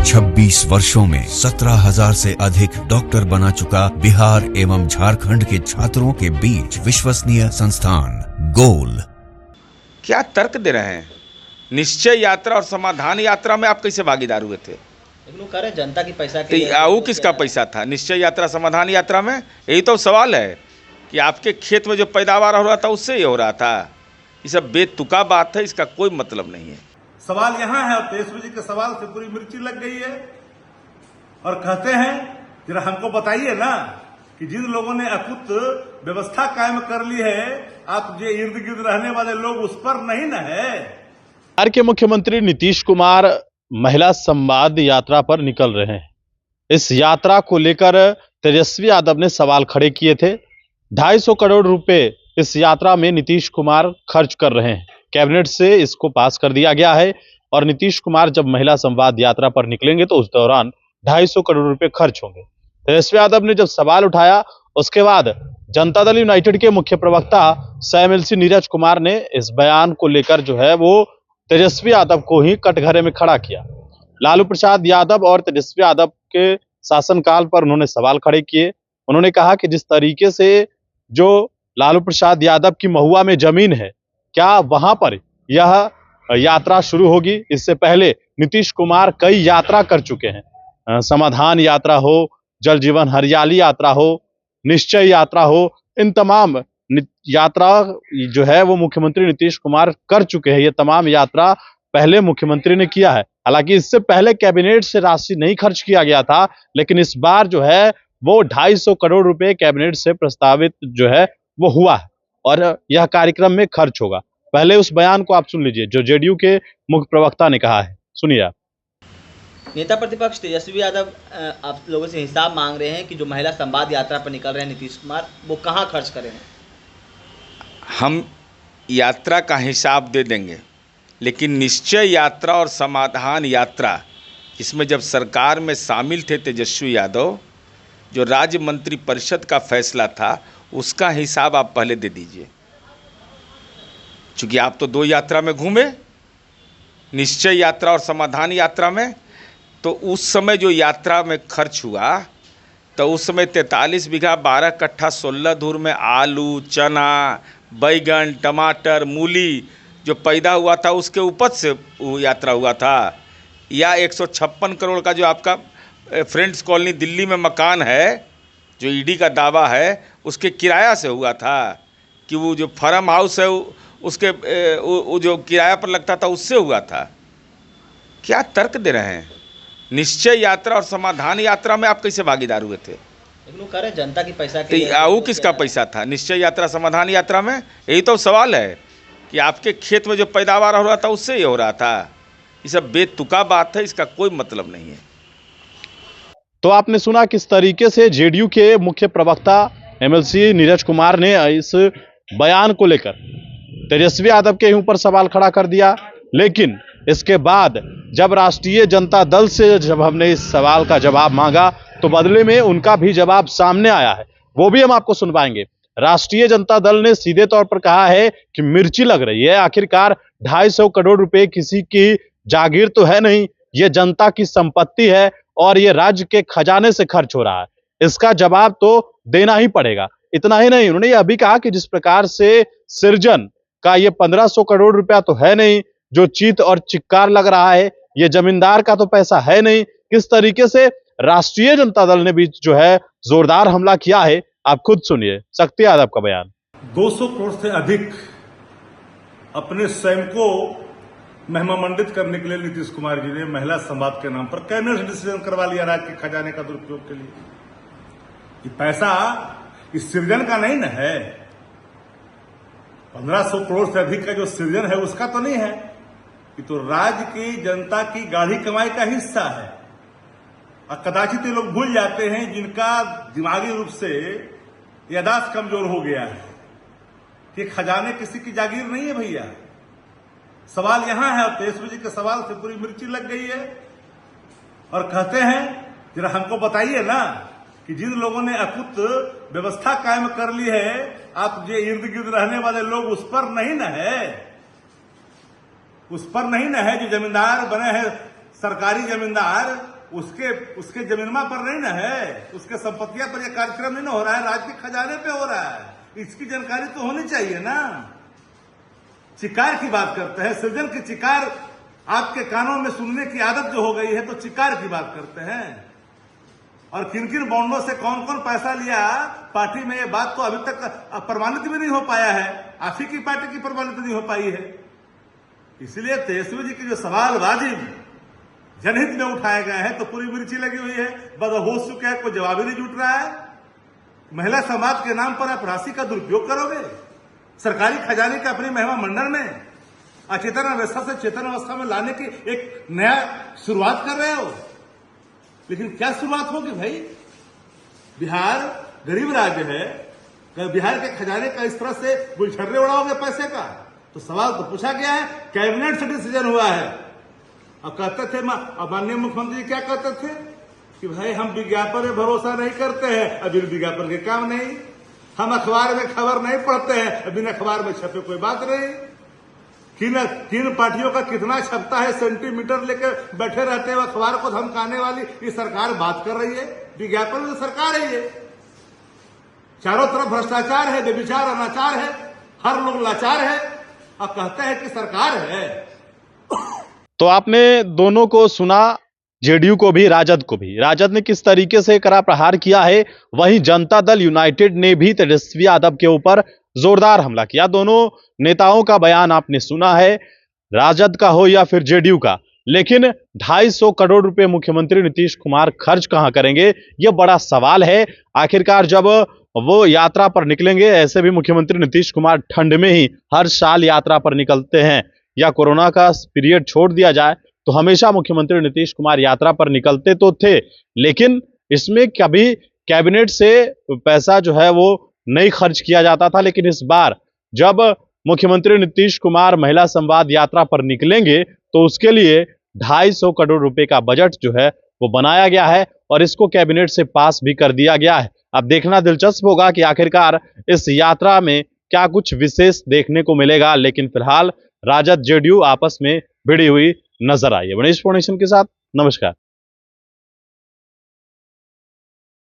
26 वर्षों में 17,000 से अधिक डॉक्टर बना चुका बिहार एवं झारखंड के छात्रों के बीच विश्वसनीय संस्थान गोल। क्या तर्क दे रहे हैं? निश्चय यात्रा और समाधान यात्रा में आप कैसे भागीदार हुए थे? लोग कह रहे हैं जनता की पैसा वो किसका पैसा था? निश्चय यात्रा समाधान यात्रा में यही तो सवाल है कि आपके खेत में जो पैदावार हो रहा था उससे ही हो रहा था। ये सब बेतुका बात है, इसका कोई मतलब नहीं है। सवाल यहाँ है, तेजस्वी जी के सवाल से पूरी मिर्ची लग गई है और कहते हैं जरा हमको बताइए ना कि जिन लोगों ने अकुत व्यवस्था कायम कर ली है, आप जो इर्द गिर्द रहने वाले लोग उस पर नहीं न है। बिहार के मुख्यमंत्री नीतीश कुमार महिला संवाद यात्रा पर निकल रहे हैं। इस यात्रा को लेकर तेजस्वी यादव ने सवाल खड़े किए थे। 250 करोड़ रुपए इस यात्रा में नीतीश कुमार खर्च कर रहे हैं। कैबिनेट से इसको पास कर दिया गया है और नीतीश कुमार जब महिला संवाद यात्रा पर निकलेंगे तो उस दौरान 250 करोड़ रुपए खर्च होंगे। तेजस्वी यादव ने जब सवाल उठाया उसके बाद जनता दल यूनाइटेड के मुख्य प्रवक्ता एमएलसी नीरज कुमार ने इस बयान को लेकर जो है वो तेजस्वी यादव को ही कटघरे में खड़ा किया। लालू प्रसाद यादव और तेजस्वी यादव के शासनकाल पर उन्होंने सवाल खड़े किए। उन्होंने कहा कि जिस तरीके से जो लालू प्रसाद यादव की महुआ में जमीन है, क्या वहां पर यह यात्रा शुरू होगी? इससे पहले नीतीश कुमार कई यात्रा कर चुके हैं। समाधान यात्रा हो, जल जीवन हरियाली यात्रा हो, निश्चय यात्रा हो, इन तमाम यात्रा जो है वो मुख्यमंत्री नीतीश कुमार कर चुके हैं। ये तमाम यात्रा पहले मुख्यमंत्री ने किया है। हालांकि इससे पहले कैबिनेट से राशि नहीं खर्च किया गया था, लेकिन इस बार जो है वो 250 करोड़ रुपए कैबिनेट से प्रस्तावित जो है वो हुआ है और यह कार्यक्रम में खर्च होगा। पहले उस बयान को आप सुन लीजिए जो जेडीयू के मुख्य प्रवक्ता ने कहा है। सुनिए आप। नेता प्रतिपक्ष तेजस्वी यादव आप लोगों से हिसाब मांग रहे हैं कि जो महिला संवाद यात्रा पर निकल रहे हैं नीतीश कुमार, वो कहां खर्च करें? हम यात्रा का हिसाब दे देंगे, लेकिन निश्चय यात्रा और समाधान यात्रा इसमें जब सरकार में शामिल थे तेजस्वी यादव, जो राज्य मंत्री परिषद का फैसला था उसका हिसाब आप पहले दे दीजिए। चूंकि आप तो 2 यात्रा में घूमे, निश्चय यात्रा और समाधान यात्रा में, तो उस समय जो यात्रा में खर्च हुआ तो उस समय 43 बीघा 12 कट्ठा 16 धूर में आलू, चना, बैगन, टमाटर, मूली जो पैदा हुआ था उसके उपज से वो यात्रा हुआ था। या 156 करोड़ का जो आपका फ्रेंड्स कॉलोनी दिल्ली में मकान है, जो ईडी का दावा है, उसके किराया से हुआ था कि वो जो फार्म हाउस है उसके वो जो किराया पर लगता था उससे हुआ था। क्या तर्क दे रहे हैं? निश्चय यात्रा और समाधान यात्रा में आप कैसे भागीदार हुए थे? लोग कह रहे हैं जनता की पैसा वो किसका पैसा था? निश्चय यात्रा समाधान यात्रा में यही तो सवाल है कि आपके खेत में जो पैदावार हो रहा था उससे ही हो रहा था। ये सब बेतुका बात है, इसका कोई मतलब नहीं है। तो आपने सुना किस तरीके से जेडीयू के मुख्य प्रवक्ता एमएलसी नीरज कुमार ने इस बयान को लेकर तेजस्वी यादव के ऊपर सवाल खड़ा कर दिया। लेकिन इसके बाद जब राष्ट्रीय जनता दल से जब हमने इस सवाल का जवाब मांगा तो बदले में उनका भी जवाब सामने आया है, वो भी हम आपको सुनवाएंगे। राष्ट्रीय जनता दल ने सीधे तौर पर कहा है कि मिर्ची लग रही है। आखिरकार 250 करोड़ रुपए किसी की जागीर तो है नहीं, ये जनता की संपत्ति है और ये राज्य के खजाने से खर्च हो रहा है। इसका जवाब तो देना ही पड़ेगा। इतना ही नहीं, उन्होंने ये अभी कहा कि जिस प्रकार से सृजन का ये 1500 करोड़ रुपया तो है नहीं, जो चीत और चिक्कार लग रहा है ये जमींदार का तो पैसा है नहीं। किस तरीके से राष्ट्रीय जनता दल ने भी जो है जोरदार हमला किया है, आप खुद सुनिए शक्ति यादव का बयान। 200 करोड़ से अधिक अपने स्वयं को महिमामंडित करने के लिए नीतीश कुमार जी ने महिला संवाद के नाम पर कैबिनेट डिसीजन करवा लिया राज्य के खजाने का दुरुपयोग के लिए। ये पैसा इस सृजन का नहीं न है। 1500 करोड़ से अधिक का जो सृजन है उसका तो नहीं है, ये तो राज्य की जनता की गाढ़ी कमाई का हिस्सा है। और कदाचित ये लोग भूल जाते हैं जिनका दिमागी रूप से याददाश्त कमजोर हो गया है कि खजाने किसी की जागीर नहीं है भैया। सवाल यहां है, तेजस्वी जी के सवाल से पूरी मिर्ची लग गई है और कहते हैं जरा हमको बताइए ना कि जिन लोगों ने अकुत व्यवस्था कायम कर ली है, आप जो इर्द गिर्द रहने वाले लोग उस पर नहीं न है, उस पर नहीं न है जो जमींदार बने हैं, सरकारी जमींदार उसके जमीनमा पर नहीं ना है, उसके संपत्तियां पर यह कार्यक्रम नहीं ना हो रहा है, राज्य के खजाने पे हो रहा है। इसकी जानकारी तो होनी चाहिए ना। चिकार की बात करते हैं, सृजन की चिकार आपके कानों में सुनने की आदत जो हो गई है, तो चिकार की बात करते हैं। और किन किन बॉन्डों से कौन कौन पैसा लिया पार्टी में, ये बात तो अभी तक प्रमाणित भी नहीं हो पाया है। आप ही की पार्टी की प्रमाणित नहीं हो पाई है। इसलिए तेजस्वी जी की जो सवाल वाजिब जनहित में उठाए गए हैं, तो पूरी मिर्ची लगी हुई है, बदहोश चुके हैं, कोई जवाब ही नहीं जुट रहा है। महिला समाज के नाम पर आप राशि का दुरुपयोग करोगे, सरकारी खजाने के अपनी महिला मंडल में अचेतन अवस्था से चेतन अवस्था में लाने की एक नया शुरुआत कर रहे हो। लेकिन क्या शुरुआत होगी भाई? बिहार गरीब राज्य है, बिहार के खजाने का इस तरह से गुलछर्रे उड़ाओगे पैसे का? तो सवाल तो पूछा गया है, कैबिनेट से डिसीजन हुआ है। अब कहते थे, माननीय मुख्यमंत्री क्या कहते थे कि भाई हम विज्ञापन में भरोसा नहीं करते हैं, अभी विज्ञापन के काम नहीं, हम अखबार में खबर नहीं पढ़ते हैं, अभी अखबार में छपे कोई बात नहीं। किन पार्टियों का कितना छपता है, सेंटीमीटर लेकर बैठे रहते हैं अखबार को धमकाने वाली ये सरकार बात कर रही है। विज्ञापन में तो सरकार है, ये चारों तरफ भ्रष्टाचार है, व्यभिचार अनाचार है, हर लोग लाचार है, और कहते हैं कि सरकार है। तो आपने दोनों को सुना, जेडीयू को भी, राजद को भी। राजद ने किस तरीके से कड़ा प्रहार किया है, वहीं जनता दल यूनाइटेड ने भी तेजस्वी यादव के ऊपर जोरदार हमला किया। दोनों नेताओं का बयान आपने सुना है, राजद का हो या फिर जेडीयू का। लेकिन 250 करोड़ रुपए मुख्यमंत्री नीतीश कुमार खर्च कहां करेंगे, यह बड़ा सवाल है। आखिरकार जब वो यात्रा पर निकलेंगे, ऐसे भी मुख्यमंत्री नीतीश कुमार ठंड में ही हर साल यात्रा पर निकलते हैं, या कोरोना का पीरियड छोड़ दिया जाए तो हमेशा मुख्यमंत्री नीतीश कुमार यात्रा पर निकलते तो थे, लेकिन इसमें कभी कैबिनेट से पैसा जो है वो नहीं खर्च किया जाता था। लेकिन इस बार जब मुख्यमंत्री नीतीश कुमार महिला संवाद यात्रा पर निकलेंगे तो उसके लिए 250 करोड़ रुपए का बजट जो है वो बनाया गया है और इसको कैबिनेट से पास भी कर दिया गया है। अब देखना दिलचस्प होगा कि आखिरकार इस यात्रा में क्या कुछ विशेष देखने को मिलेगा। लेकिन फिलहाल राजद जेडीयू आपस में भिड़ी हुई नजर आई है। गणेश फाउंडेशन के साथ नमस्कार।